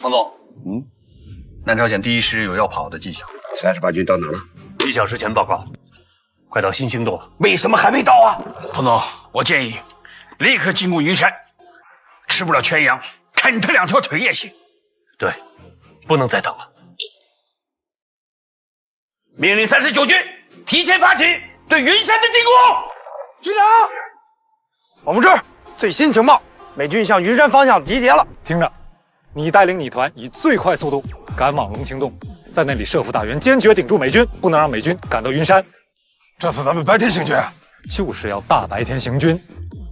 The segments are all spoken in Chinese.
彭总，南朝鲜第一师有要跑的迹象。38军到哪了？1小时前报告，快到新兴洞了。为什么还没到啊？彭总，我建议立刻进攻云山，吃不了全羊，啃他2条腿也行。对，不能再等了。命令39军提前发起对云山的进攻。军长，我们这儿最新情报，美军向云山方向集结了。听着，你带领你团以最快速度赶往龙兴洞，在那里设伏大援，坚决顶住美军，不能让美军赶到云山。这次咱们白天行军，就是要大白天行军，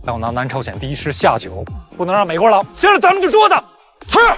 要拿南朝鲜第一师下酒，不能让美国佬掀了咱们的桌子。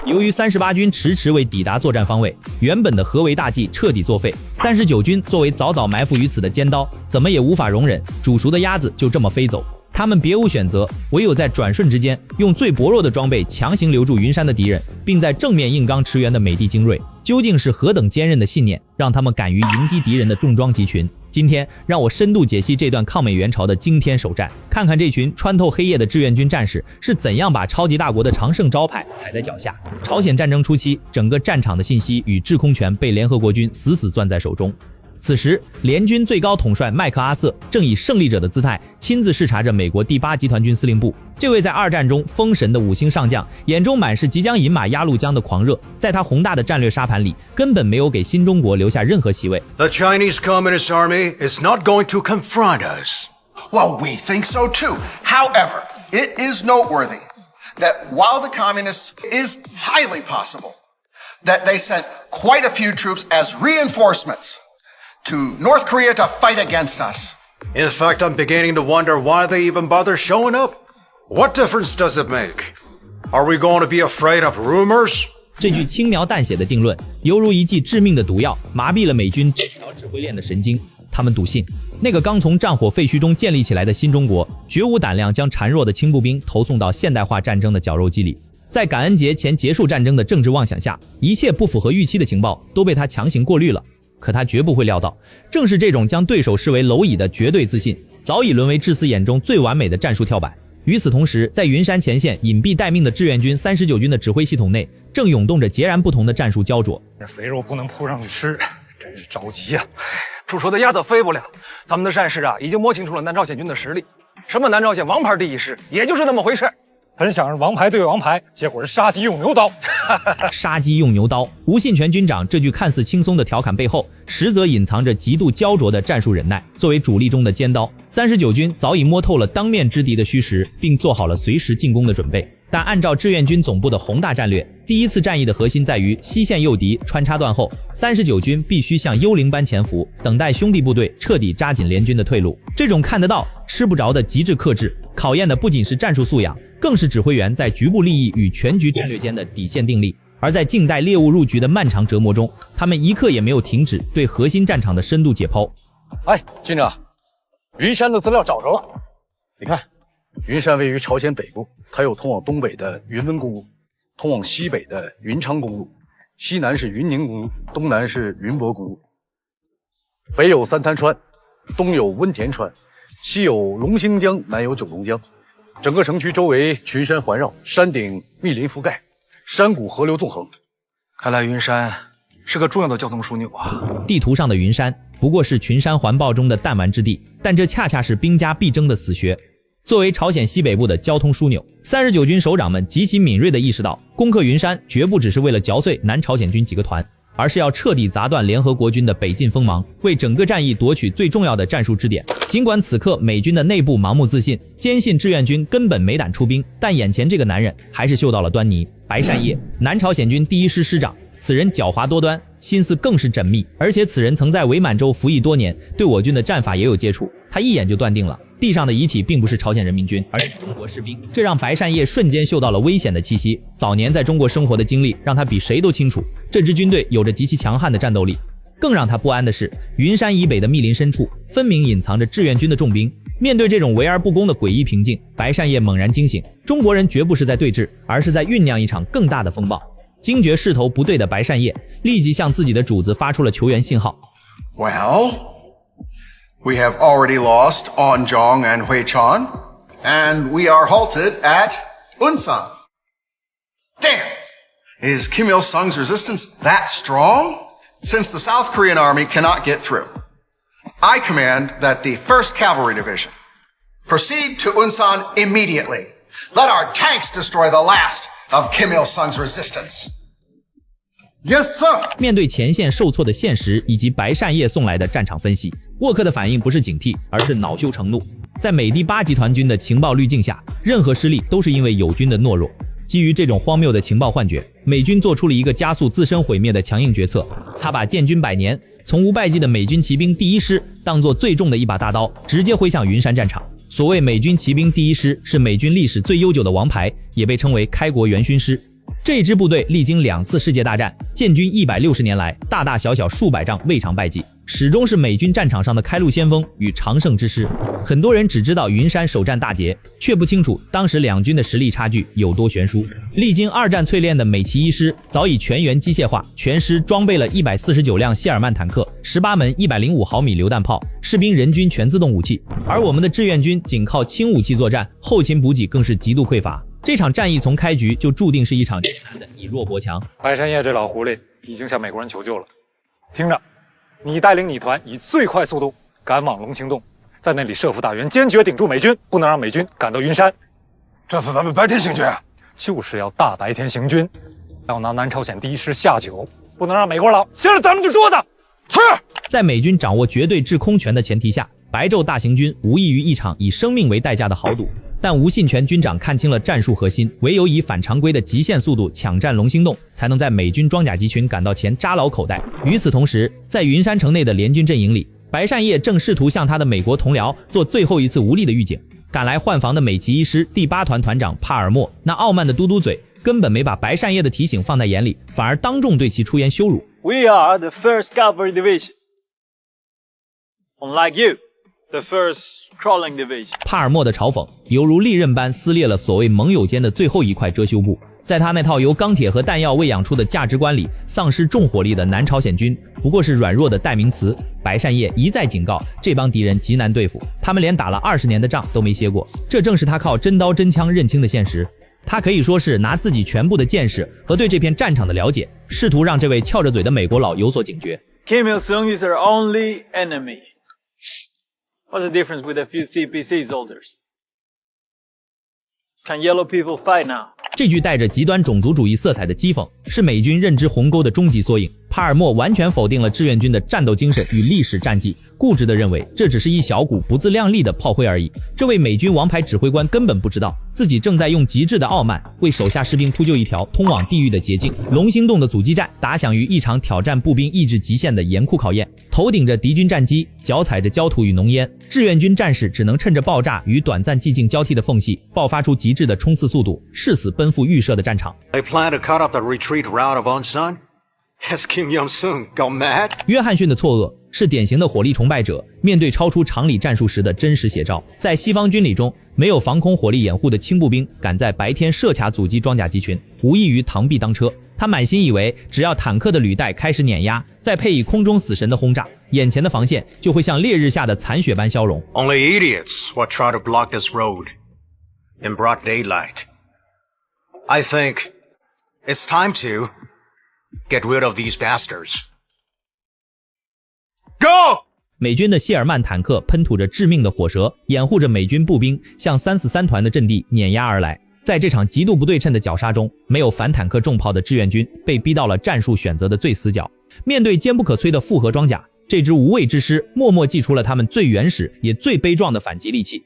由于38军迟迟未抵达作战方位，原本的合围大计彻底作废。39军作为早早埋伏于此的尖刀，怎么也无法容忍煮熟的鸭子就这么飞走。他们别无选择，唯有在转瞬之间，用最薄弱的装备强行留住云山的敌人，并在正面硬刚驰援的美帝精锐。究竟是何等坚韧的信念，让他们敢于迎击敌人的重装集群？今天让我深度解析这段抗美援朝的惊天首战，看看这群穿透黑夜的志愿军战士是怎样把超级大国的常胜招牌踩在脚下。朝鲜战争初期，整个战场的信息与制空权被联合国军死死攥在手中。此时，联军最高统帅麦克阿瑟正以胜利者的姿态亲自视察着美国第8集团军司令部。这位在2战中封神的5星上将，眼中满是即将饮马鸭绿江的狂热，在他宏大的战略沙盘里，根本没有给新中国留下任何席位。The Chinese Communist Army is not going to confront us. Well, we think so too. However, it is noteworthy that while the communists is highly possible that they sent quite a few troops as reinforcements to North Korea to fight against us. In fact, I'm beginning to wonder why they even bother showing up. What difference does it make? Are we going to be afraid of rumors? 这句轻描淡写的定论，犹如一剂致命的毒药，麻痹了美军这条指挥链的神经。他们笃信，那个刚从战火废墟中建立起来的新中国，绝无胆量将孱弱的轻步兵投送到现代化战争的绞肉机里。在感恩节前结束战争的政治妄想下，一切不符合预期的情报都被他强行过滤了。可他绝不会料到，正是这种将对手视为蝼蚁的绝对自信，早已沦为智思眼中最完美的战术跳板。与此同时，在云山前线隐蔽待命的志愿军39军的指挥系统内，正涌动着截然不同的战术焦灼。这肥肉不能扑上去吃，真是着急呀！煮熟的鸭子飞不了。咱们的战士啊，已经摸清楚了南朝鲜军的实力。什么南朝鲜王牌第一师，也就是那么回事。很想让王牌对王牌，结果是杀鸡用牛刀。杀鸡用牛刀，吴信全军长这句看似轻松的调侃背后，实则隐藏着极度焦灼的战术忍耐。作为主力中的尖刀，39军早已摸透了当面之敌的虚实，并做好了随时进攻的准备。但按照志愿军总部的宏大战略，第一次战役的核心在于西线诱敌穿插断后，39军必须像幽灵般潜伏，等待兄弟部队彻底扎紧联军的退路。这种看得到吃不着的极致克制，考验的不仅是战术素养，更是指挥员在局部利益与全局战略间的底线定力。而在静待猎物入局的漫长折磨中，他们一刻也没有停止对核心战场的深度解剖。哎，军长，云山的资料找着了，你看。云山位于朝鲜北部，它有通往东北的云温公路，通往西北的云昌公路，西南是云宁公路，东南是云博公路。北有三滩川，东有温田川，西有龙兴江，南有九龙江。整个城区周围群山环绕，山顶密林覆盖，山谷河流纵横。看来云山是个重要的交通枢纽啊！地图上的云山不过是群山环抱中的弹丸之地，但这恰恰是兵家必争的死穴。作为朝鲜西北部的交通枢纽，39军首长们极其敏锐地意识到，攻克云山绝不只是为了嚼碎南朝鲜军几个团，而是要彻底砸断联合国军的北进锋芒，为整个战役夺取最重要的战术支点。尽管此刻美军的内部盲目自信，坚信志愿军根本没胆出兵，但眼前这个男人还是嗅到了端倪。白善烨，南朝鲜军第一师师长，此人狡猾多端，心思更是缜密，而且此人曾在伪满洲服役多年，对我军的战法也有接触。他一眼就断定了地上的遗体并不是朝鲜人民军，而是中国士兵。这让白善烨瞬间嗅到了危险的气息。早年在中国生活的经历让他比谁都清楚，这支军队有着极其强悍的战斗力。更让他不安的是，云山以北的密林深处分明隐藏着志愿军的重兵。面对这种围而不攻的诡异平静，白善烨猛然惊醒，中国人绝不是在对峙，而是在酝酿一场更大的风暴。惊觉势头不对的白善烨立即向自己的主子发出了求援信号。Well, we have already lost Onjong and Huichan, and we are halted at Unsan. Damn! Is Kim Il-sung's resistance that strong? Since the South Korean army cannot get through, I command that the 1st Cavalry Division proceed to Unsan immediately. Let our tanks destroy the last of Kim Il-sung's resistance. Yes, sir. 面对前线受挫的现实以及白善烨送来的战场分析，沃克的反应不是警惕，而是恼羞成怒。在美第8集团军的情报滤镜下，任何失利都是因为友军的懦弱。基于这种荒谬的情报幻觉，美军做出了一个加速自身毁灭的强硬决策。他把建军100年、从无败绩的美军骑兵第1师当作最重的一把大刀，直接挥向云山战场。所谓美军骑兵第1师是美军历史最悠久的王牌，也被称为开国元勋师。这支部队历经2次世界大战，建军160年来，大大小小数百仗未尝败绩，始终是美军战场上的开路先锋与常胜之师。很多人只知道云山首战大捷，却不清楚当时两军的实力差距有多悬殊。历经2战淬炼的美骑1师早已全员机械化，全师装备了149辆谢尔曼坦克、18门105毫米榴弹炮，士兵人均全自动武器。而我们的志愿军仅靠轻武器作战，后勤补给更是极度匮乏。这场战役从开局就注定是一场艰难的以弱博强。白山烨这老狐狸已经向美国人求救了，听着，你带领你团以最快速度赶往龙兴洞，在那里设伏大员，坚决顶住美军，不能让美军赶到云山。这次咱们白天行军啊，就是要大白天行军，要拿南朝鲜第1师下酒，不能让美国佬先让咱们就桌子。是。在美军掌握绝对制空权的前提下，白昼大行军无异于一场以生命为代价的豪赌。但吴信全军长看清了战术核心，唯有以反常规的极限速度抢占龙兴洞，才能在美军装甲集群赶到前扎牢口袋。与此同时，在云山城内的联军阵营里，白善烨正试图向他的美国同僚做最后一次无力的预警。赶来换防的美骑1师第8团团长帕尔默那傲慢的嘟嘟嘴，根本没把白善烨的提醒放在眼里，反而当众对其出言羞辱。 We are the 1st Cavalry Division. Unlike you, the 1st Crawling Division. 帕尔默的嘲讽犹如利刃般撕裂了所谓盟友间的最后一块遮羞布。在他那套由钢铁和弹药喂养出的价值观里，丧失重火力的南朝鲜军不过是软弱的代名词。白善烨一再警告，这帮敌人极难对付，他们连打了20年的仗都没歇过。这正是他靠真刀真枪认清的现实。他可以说是拿自己全部的见识和对这片战场的了解，试图让这位翘着嘴的美国佬有所警觉。Kim Il-sung is our only enemy. What's the difference with a few CPC soldiers? Can yellow people fight now? 这句带着极端种族主义色彩的讥讽，是美军认知鸿沟的终极缩影。帕尔默完全否定了志愿军的战斗精神与历史战绩，固执地认为这只是一小股不自量力的炮灰而已。这位美军王牌指挥官根本不知道，自己正在用极致的傲慢为手下士兵铺就一条通往地狱的捷径。龙兴洞的阻击战打响于一场挑战步兵意志极限的严酷考验，头顶着敌军战机，脚踩着焦土与浓烟，志愿军战士只能趁着爆炸与短暂寂静交替的缝隙，爆发出极致的冲刺速度，誓死奔赴预设的战场。 They plan to cut off the retreat route of Unsan? Has Kim Il-sung gone mad? 约翰逊的错愕是典型的火力崇拜者面对超出常理战术时的真实写照。在西方军礼中，没有防空火力掩护的轻步兵敢在白天设卡阻击装甲集群，无异于螳臂当车。他满心以为只要坦克的履带开始碾压，再配以空中死神的轰炸，眼前的防线就会像烈日下的残雪般消融。 Only idiots would try to block this road in broad daylight. I think it's time to get rid of these bastards. Go! 美军的谢尔曼坦克喷吐着致命的火舌，掩护着美军步兵向343团的阵地碾压而来。在这场极度不对称的绞杀中，没有反坦克重炮的志愿军被逼到了战术选择的最死角。面对坚不可摧的复合装甲，这支无畏之师默默祭出了他们最原始也最悲壮的反击利器。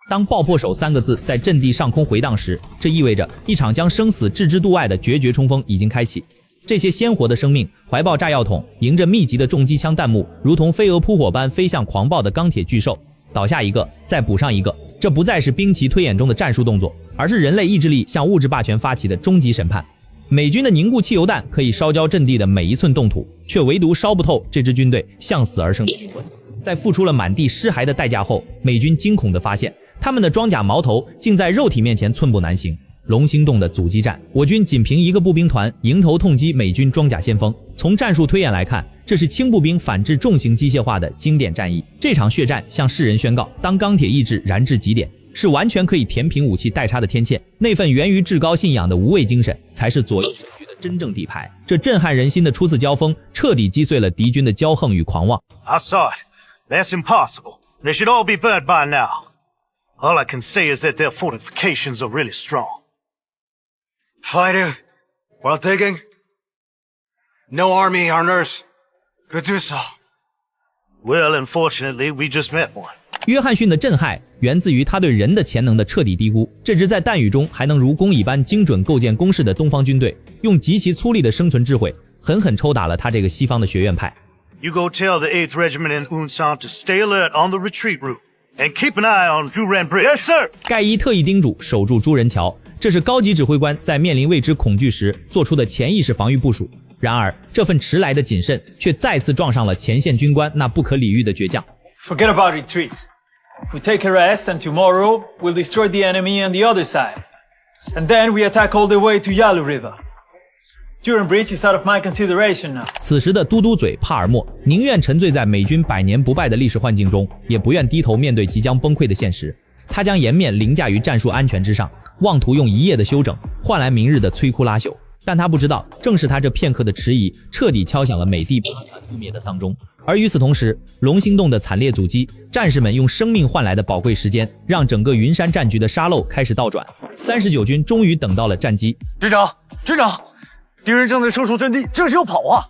当爆破手3个字在阵地上空回荡时，这意味着一场将生死置之度外的决绝冲锋已经开启。这些鲜活的生命怀抱炸药桶，迎着密集的重机枪弹幕，如同飞蛾扑火般飞向狂暴的钢铁巨兽。倒下一个，再补上一个，这不再是兵棋推演中的战术动作，而是人类意志力向物质霸权发起的终极审判。美军的凝固汽油弹可以烧焦阵地的每一寸冻土，却唯独烧不透这支军队向死而生的灵魂。在付出了满地尸骸的代价后，美军惊恐地发现，他们的装甲矛头竟在肉体面前寸步难行。龙兴洞的阻击战，我军仅凭一个步兵团迎头痛击美军装甲先锋。从战术推演来看，这是轻步兵反制重型机械化的经典战役。这场血战向世人宣告，当钢铁意志燃至极点，是完全可以填平武器代差的天堑。那份源于至高信仰的无畏精神，才是左右手举的真正底牌。这震撼人心的初次交锋，彻底击碎了敌军的骄横与狂妄。I saw it. That's impossible. They should all be burnt by now. All I can say is that their fortifications are really strong. Fighter, while digging, no army on Earth could do so. Well, unfortunately, we just met one. 约翰逊的震撼源自于他对人的潜能的彻底低估。这支在弹雨中还能如工蚁般精准构建工事的东方军队，用极其粗粝的生存智慧，狠狠抽打了他这个西方的学院派。You go tell the 8th Regiment in Unsan to stay alert on the retreat route and keep an eye on Juran Bridge. Yes, sir. 盖伊特意叮嘱守住朱人桥，这是高级指挥官在面临未知恐惧时做出的潜意识防御部署。然而，这份迟来的谨慎却再次撞上了前线军官那不可理喻的倔强。Forget about retreat. If we take a rest, and tomorrow we'll destroy the enemy on the other side. And then we attack all the way to Yalu River. Juran Bridge is out of my consideration now. 此时的嘟嘟嘴帕尔默宁愿沉醉在美军百年不败的历史幻境中，也不愿低头面对即将崩溃的现实。他将颜面凌驾于战术安全之上，妄图用一夜的休整换来明日的摧枯拉朽。但他不知道，正是他这片刻的迟疑，彻底敲响了美帝巴坦覆灭的丧钟。而与此同时，龙兴洞的惨烈阻击，战士们用生命换来的宝贵时间，让整个云山战局的沙漏开始倒转。39军终于等到了战机。军长，敌人正在射出阵地，这是要跑啊！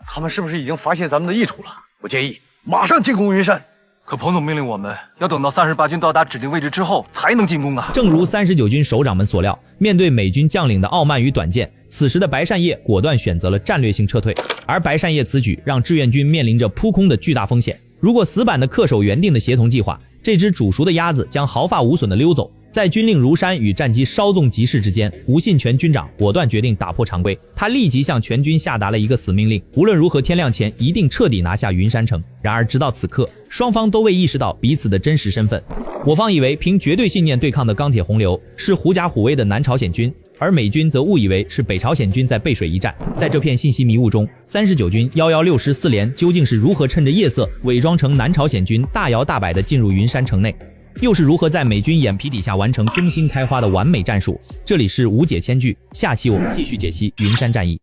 他们是不是已经发现咱们的意图了？我建议马上进攻云山。可彭总命令我们要等到38军到达指定位置之后才能进攻啊！正如39军首长们所料，面对美军将领的傲慢与短见，此时的白善烨果断选择了战略性撤退。而白善烨此举让志愿军面临着扑空的巨大风险。如果死板的恪守原定的协同计划，这只煮熟的鸭子将毫发无损地溜走。在军令如山与战机稍纵即逝之间，吴信全军长果断决定打破常规，他立即向全军下达了一个死命令：无论如何，天亮前一定彻底拿下云山城。然而，直到此刻，双方都未意识到彼此的真实身份。我方以为凭绝对信念对抗的钢铁洪流是狐假虎威的南朝鲜军，而美军则误以为是北朝鲜军在背水一战。在这片信息迷雾中，39军116师4连究竟是如何趁着夜色伪装成南朝鲜军，大摇大摆地进入云山城内？又是如何在美军眼皮底下完成中心开花的完美战术？这里是无解千句，下期我们继续解析云山战役。